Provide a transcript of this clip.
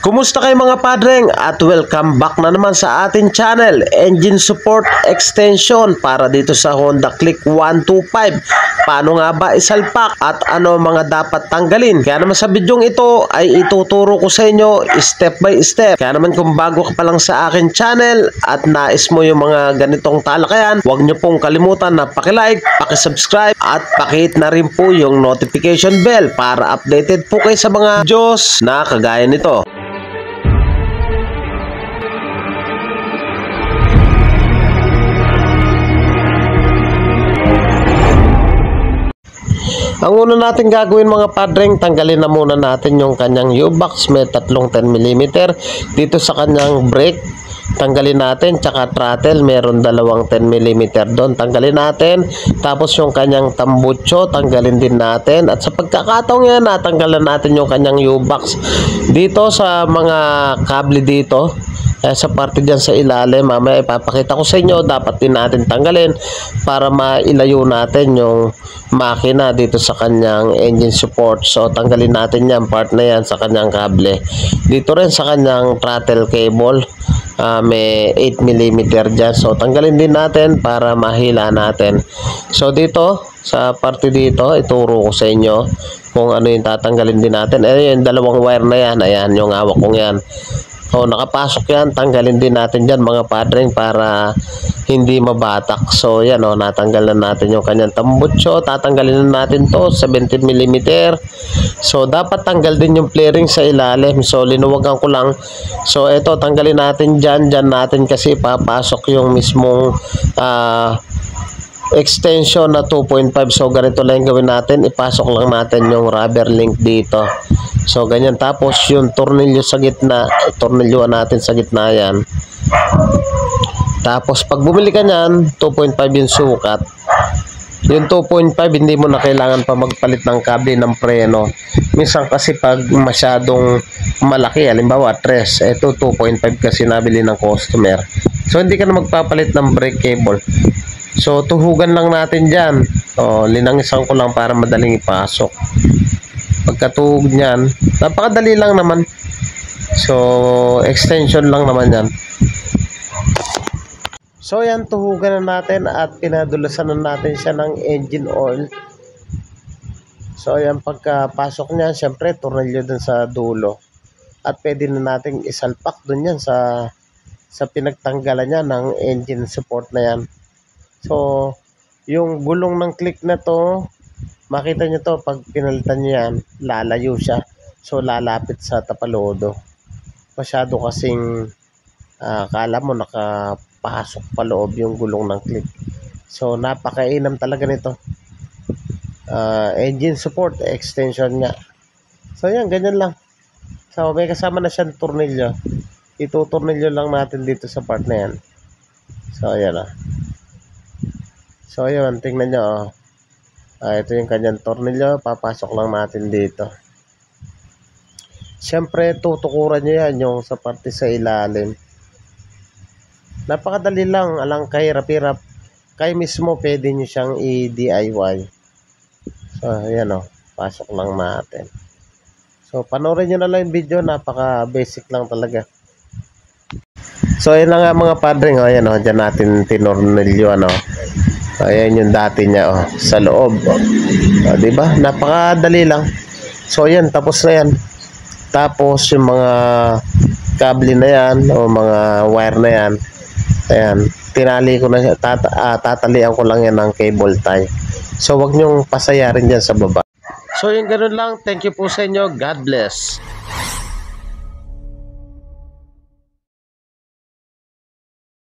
Kumusta kayo mga padreng at welcome back na naman sa ating channel, Engine Support Extension para dito sa Honda Click 125. Paano nga ba isalpak at ano mga dapat tanggalin? Kaya naman sa bidyong ito ay ituturo ko sa inyo step by step. Kaya naman kung bago ka pa lang sa aking channel at nais mo yung mga ganitong talakayan, huwag nyo pong kalimutan na pakilike, pakisubscribe at pakihit na rin po yung notification bell para updated po kayo sa mga videos na kagaya nito. Ang una natin gagawin mga padreng, tanggalin na muna natin yung kanyang U-box. May tatlong 10mm dito sa kanyang brake. Tanggalin natin, tsaka throttle, meron dalawang 10mm doon. Tanggalin natin. Tapos yung kanyang tambucho, tanggalin din natin. At sa pagkakataong yan, natanggalan natin yung kanyang U-box. Dito sa mga kable dito, sa parte dyan sa ilalim, mamaya ipapakita ko sa inyo, dapat din natin tanggalin para mailayo natin yung makina dito sa kanyang engine support. So tanggalin natin yan, part na yan sa kanyang kable. Dito rin sa kanyang throttle cable, may 8mm dyan, so tanggalin din natin para mahila natin. So dito sa parte dito, ituro ko sa inyo kung ano yung tatanggalin din natin. Yung dalawang wire na yan, ayan yung hawak kong yan. So nakapasok yan, tanggalin din natin dyan mga padreng para hindi mabatak. So yan o, natanggal na natin yung kanyang tambutso. Tatanggalin na natin to, 17mm. So dapat tanggal din yung flaring sa ilalim. So linuwagan ko lang. So ito, tanggalin natin dyan. Dyan natin kasi papasok yung mismong extension na 2.5. So ganito lang gawin natin, ipasok lang natin yung rubber link dito. So ganyan, tapos yung tornilyo sa gitna, tornilyoan natin sa gitna yan. Tapos pag bumili ka nyan, 2.5 yung sukat. Yung 2.5 hindi mo na kailangan pa magpalit ng kable ng preno. Minsan kasi pag masyadong malaki, halimbawa 3, ito 2.5 kasi nabili ng customer. So hindi ka na magpapalit ng brake cable. So tuhugan lang natin dyan. Linangisan ko lang para madaling ipasok. Pagkatuhog niyan, napakadali lang naman. So extension lang naman yan. So yan, tuhugan na natin at pinadulasan na natin siya ng engine oil. So yan, pagkapasok niyan, syempre tornilyo dun sa dulo. At pwede na nating isalpak dun yan sa pinagtanggalan niya ng engine support na yan. So yung gulong ng click na to, makita nyo to, pag pinalitan nyo yan, lalayo siya. So lalapit sa tapalodo. Masyado kasing kala mo nakapasok pa loob yung gulong ng click. So napakainam talaga nito. Engine support extension nga. So yan, ganyan lang. So may kasama na siyang tornilyo. Itutornilyo lang natin dito sa part na yan. So ayan ah. So ayun, tingnan nyo. Ito yung kanyang tornilyo. Papasok lang natin dito. Siyempre, tutukuran nyo yan yung sa parte sa ilalim. Napakadali lang. Alang kahirap-hirap. Kayo mismo pwede nyo siyang i-DIY. So ayan o. Pasok lang natin. So panoorin nyo na lang yung video. Napaka-basic lang talaga. So ayan na nga mga padreng. Ayan o. Diyan natin tinornilyo ano. Ayan yung dati niya sa loob. Diba? Napakadali lang. So yan, tapos na yan. Tapos yung mga kable na yan o mga wire na yan, ayan, tinali ko na siya. Tatalian ko lang yan ng cable tie. So wag nyong pasayarin dyan sa baba. So yung ganun lang. Thank you po sa inyo. God bless.